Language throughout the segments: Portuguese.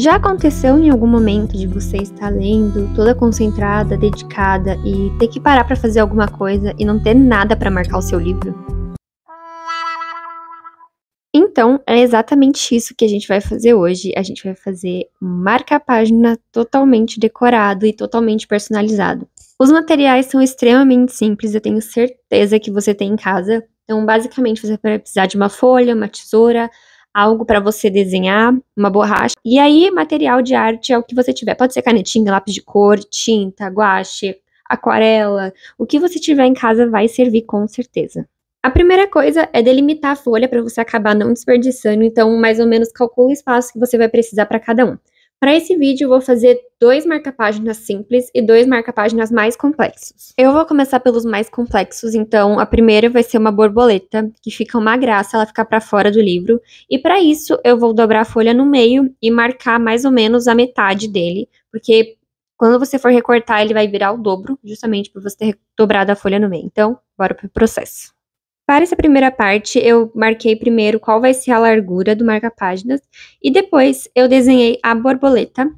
Já aconteceu em algum momento de você estar lendo, toda concentrada, dedicada e ter que parar para fazer alguma coisa e não ter nada para marcar o seu livro? Então, é exatamente isso que a gente vai fazer hoje. A gente vai fazer um marca-página totalmente decorado e totalmente personalizado. Os materiais são extremamente simples, eu tenho certeza que você tem em casa. Então, basicamente, você vai precisar de uma folha, uma tesoura, algo para você desenhar, uma borracha. E aí, material de arte é o que você tiver. Pode ser canetinha, lápis de cor, tinta, guache, aquarela. O que você tiver em casa vai servir com certeza. A primeira coisa é delimitar a folha para você acabar não desperdiçando, então mais ou menos calcula o espaço que você vai precisar para cada um. Para esse vídeo eu vou fazer 2 marca-páginas simples e 2 marca-páginas mais complexos. Eu vou começar pelos mais complexos, então a primeira vai ser uma borboleta, que fica uma graça ela ficar para fora do livro, e para isso eu vou dobrar a folha no meio e marcar mais ou menos a metade dele, porque quando você for recortar ele vai virar o dobro, justamente por você ter dobrado a folha no meio. Então, bora pro processo. Para essa primeira parte, eu marquei primeiro qual vai ser a largura do marca-páginas e depois eu desenhei a borboleta,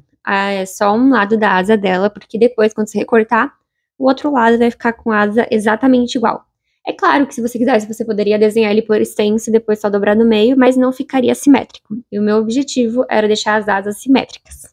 só um lado da asa dela, porque depois, quando você recortar, o outro lado vai ficar com a asa exatamente igual. É claro que se você quisesse, você poderia desenhar ele por extenso e depois só dobrar no meio, mas não ficaria simétrico. E o meu objetivo era deixar as asas simétricas.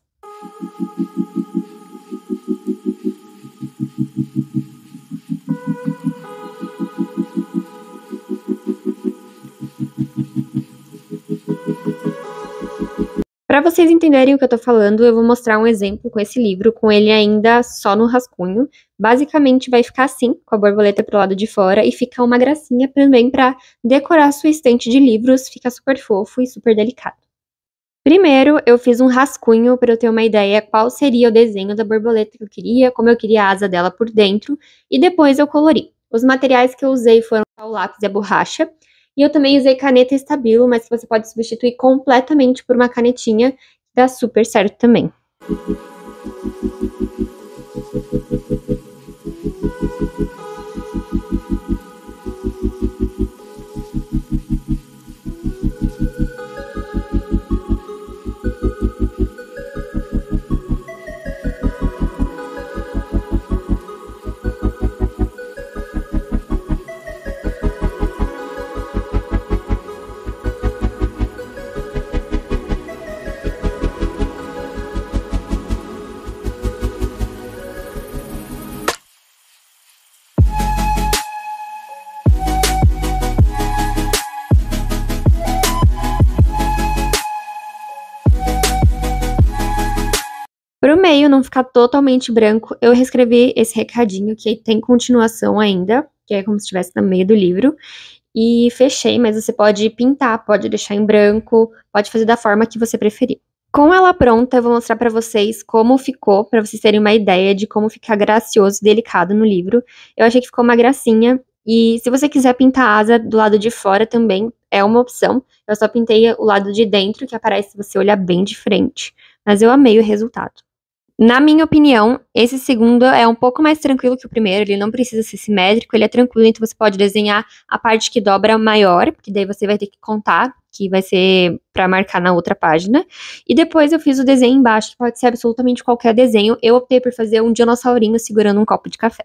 Para vocês entenderem o que eu tô falando, eu vou mostrar um exemplo com esse livro, com ele ainda só no rascunho. Basicamente vai ficar assim, com a borboleta pro lado de fora, e fica uma gracinha também para decorar a sua estante de livros, fica super fofo e super delicado. Primeiro, eu fiz um rascunho para eu ter uma ideia qual seria o desenho da borboleta que eu queria, como eu queria a asa dela por dentro, e depois eu colori. Os materiais que eu usei foram o lápis e a borracha, e eu também usei caneta estabilo, mas que você pode substituir completamente por uma canetinha, que dá super certo também. Para o meio não ficar totalmente branco, eu reescrevi esse recadinho, que tem continuação ainda, que é como se estivesse no meio do livro, e fechei, mas você pode pintar, pode deixar em branco, pode fazer da forma que você preferir. Com ela pronta, eu vou mostrar para vocês como ficou, para vocês terem uma ideia de como ficar gracioso e delicado no livro. Eu achei que ficou uma gracinha, e se você quiser pintar a asa do lado de fora também, é uma opção. Eu só pintei o lado de dentro, que aparece se você olhar bem de frente, mas eu amei o resultado. Na minha opinião, esse segundo é um pouco mais tranquilo que o primeiro, ele não precisa ser simétrico, ele é tranquilo, então você pode desenhar a parte que dobra maior, porque daí você vai ter que contar, que vai ser para marcar na outra página. E depois eu fiz o desenho embaixo, pode ser absolutamente qualquer desenho. Eu optei por fazer um dinossaurinho segurando um copo de café.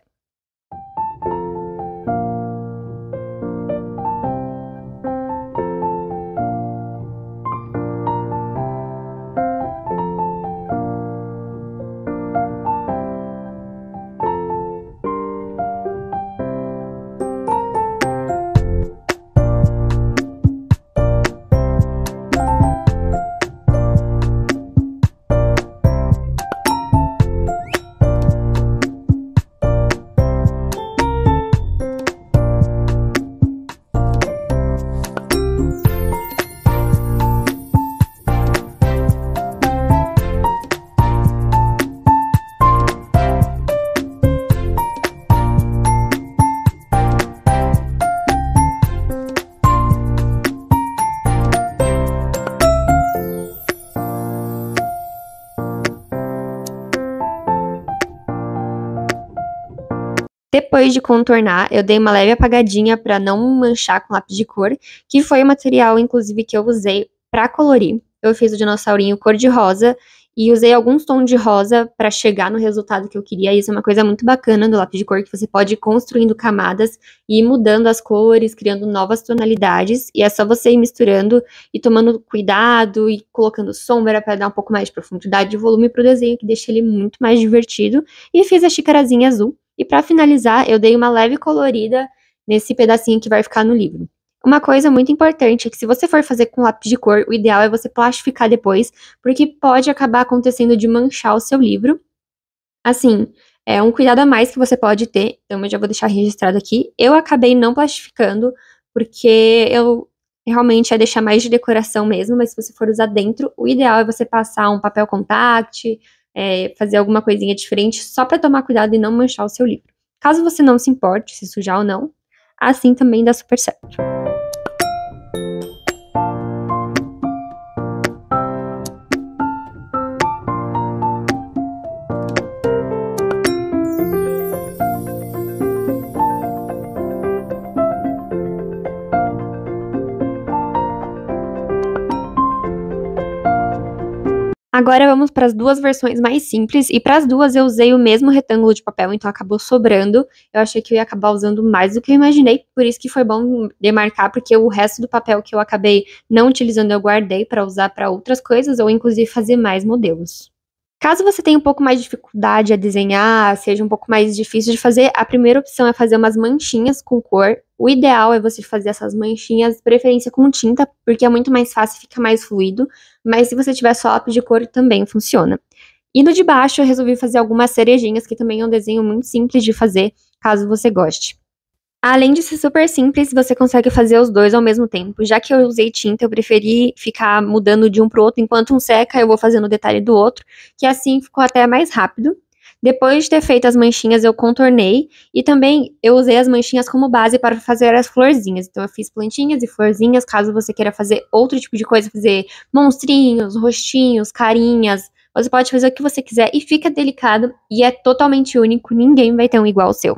Depois de contornar, eu dei uma leve apagadinha para não manchar com lápis de cor, que foi o material, inclusive, que eu usei para colorir. Eu fiz o dinossaurinho cor-de-rosa e usei alguns tons de rosa para chegar no resultado que eu queria. Isso é uma coisa muito bacana do lápis de cor, que você pode ir construindo camadas e ir mudando as cores, criando novas tonalidades, e é só você ir misturando e tomando cuidado e colocando sombra para dar um pouco mais de profundidade e volume pro desenho, que deixa ele muito mais divertido. E fiz a xicarazinha azul. E para finalizar, eu dei uma leve colorida nesse pedacinho que vai ficar no livro. Uma coisa muito importante é que se você for fazer com lápis de cor, o ideal é você plastificar depois, porque pode acabar acontecendo de manchar o seu livro. Assim, é um cuidado a mais que você pode ter, então eu já vou deixar registrado aqui. Eu acabei não plastificando, porque eu realmente ia deixar mais de decoração mesmo, mas se você for usar dentro, o ideal é você passar um papel contact, fazer alguma coisinha diferente, só para tomar cuidado e não manchar o seu livro. Caso você não se importe, se sujar ou não, assim também dá super certo. Agora vamos para as duas versões mais simples, e para as duas eu usei o mesmo retângulo de papel, então acabou sobrando. Eu achei que eu ia acabar usando mais do que eu imaginei, por isso que foi bom demarcar, porque o resto do papel que eu acabei não utilizando eu guardei para usar para outras coisas, ou inclusive fazer mais modelos. Caso você tenha um pouco mais de dificuldade a desenhar, seja um pouco mais difícil de fazer, a primeira opção é fazer umas manchinhas com cor. O ideal é você fazer essas manchinhas, de preferência com tinta, porque é muito mais fácil e fica mais fluido, mas se você tiver só lápis de cor também funciona. E no de baixo eu resolvi fazer algumas cerejinhas, que também é um desenho muito simples de fazer, caso você goste. Além de ser super simples, você consegue fazer os dois ao mesmo tempo. Já que eu usei tinta, eu preferi ficar mudando de um pro outro. Enquanto um seca, eu vou fazendo o detalhe do outro, que assim ficou até mais rápido. Depois de ter feito as manchinhas, eu contornei. E também eu usei as manchinhas como base para fazer as florzinhas. Então eu fiz plantinhas e florzinhas, caso você queira fazer outro tipo de coisa, fazer monstrinhos, rostinhos, carinhas. Você pode fazer o que você quiser e fica delicado e é totalmente único. Ninguém vai ter um igual ao seu.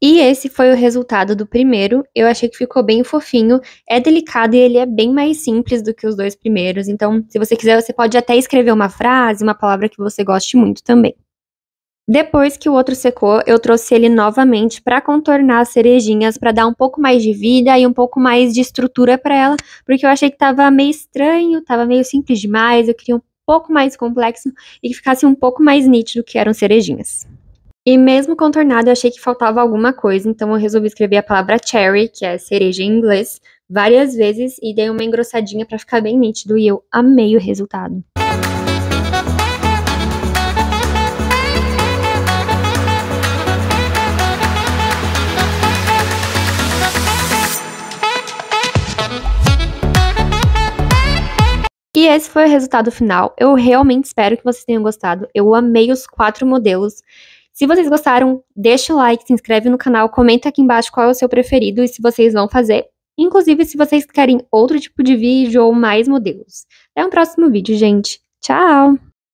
E esse foi o resultado do primeiro. Eu achei que ficou bem fofinho, é delicado e ele é bem mais simples do que os dois primeiros. Então, se você quiser, você pode até escrever uma frase, uma palavra que você goste muito também. Depois que o outro secou, eu trouxe ele novamente para contornar as cerejinhas, para dar um pouco mais de vida e um pouco mais de estrutura para ela, porque eu achei que tava meio estranho, tava meio simples demais, eu queria um pouco mais complexo e que ficasse um pouco mais nítido que eram cerejinhas. E mesmo contornado, eu achei que faltava alguma coisa, então eu resolvi escrever a palavra cherry, que é cereja em inglês, várias vezes e dei uma engrossadinha para ficar bem nítido e eu amei o resultado. E esse foi o resultado final. Eu realmente espero que vocês tenham gostado. Eu amei os 4 modelos. Se vocês gostaram, deixa o like, se inscreve no canal, comenta aqui embaixo qual é o seu preferido e se vocês vão fazer. Inclusive, se vocês querem outro tipo de vídeo ou mais modelos. Até um próximo vídeo, gente. Tchau!